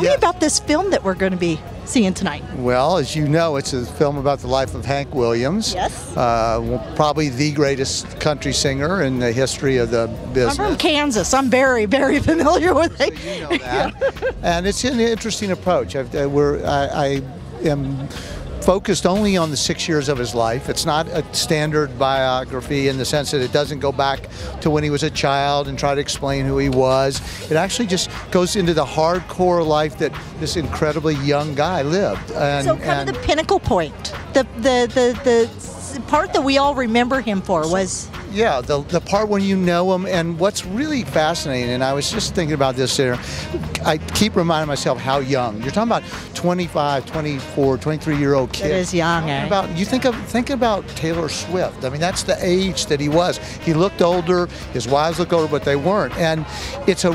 Tell me about this film that we're going to be seeing tonight. Well, as you know, it's a film about the life of Hank Williams. Yes. Probably the greatest country singer in the history of the business. I'm from Kansas. I'm very, very familiar with it. So you know that. And it's an interesting approach. I am focused only on the 6 years of his life. It's not a standard biography in the sense that it doesn't go back to when he was a child and try to explain who he was. It actually just goes into the hardcore life that this incredibly young guy lived. So kind of the pinnacle point, the part that we all remember him for was... Yeah, the part when you know him, and what's really fascinating, and I was just thinking about this there, I keep reminding myself how young. You're talking about 25, 24, 23-year-old kid. That is young, eh? You think about Taylor Swift. I mean, that's the age that he was. He looked older, his wives looked older, but they weren't. And it's a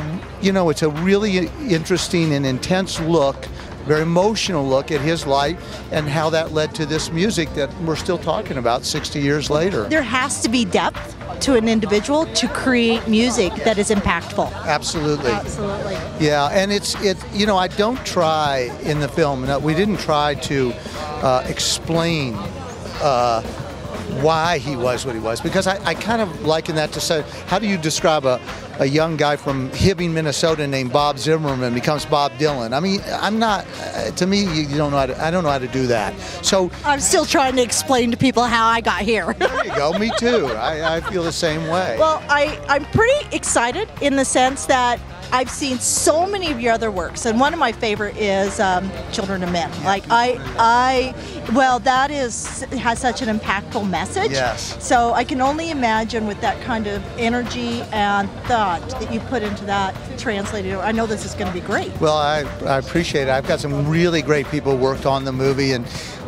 really interesting and intense look, very emotional look at his life and how that led to this music that we're still talking about 60 years later. There has to be depth to an individual to create music that is impactful. Absolutely. Absolutely. Yeah, and I don't try in the film, we didn't try to explain why he was what he was, because I kind of liken that to say, how do you describe a young guy from Hibbing, Minnesota named Bob Zimmerman becomes Bob Dylan? I mean, to me, I don't know how to do that. So I'm still trying to explain to people how I got here. There you go, me too. I feel the same way. Well, I'm pretty excited in the sense that I've seen so many of your other works, and one of my favorite is Children of Men. Like that has such an impactful message. Yes. So I can only imagine with that kind of energy and thought that you put into that translated. I know this is going to be great. Well, I appreciate it. I've got some really great people worked on the movie, and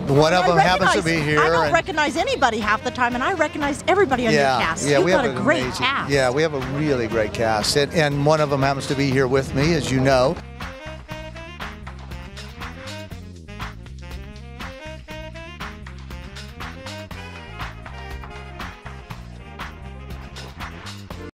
one of them happens to be here. I don't recognize anybody half the time, and I recognize everybody on your cast. Yeah, You've we got have a great cast. Yeah, we have a really great cast, and one of them happens to be here with me, as you know.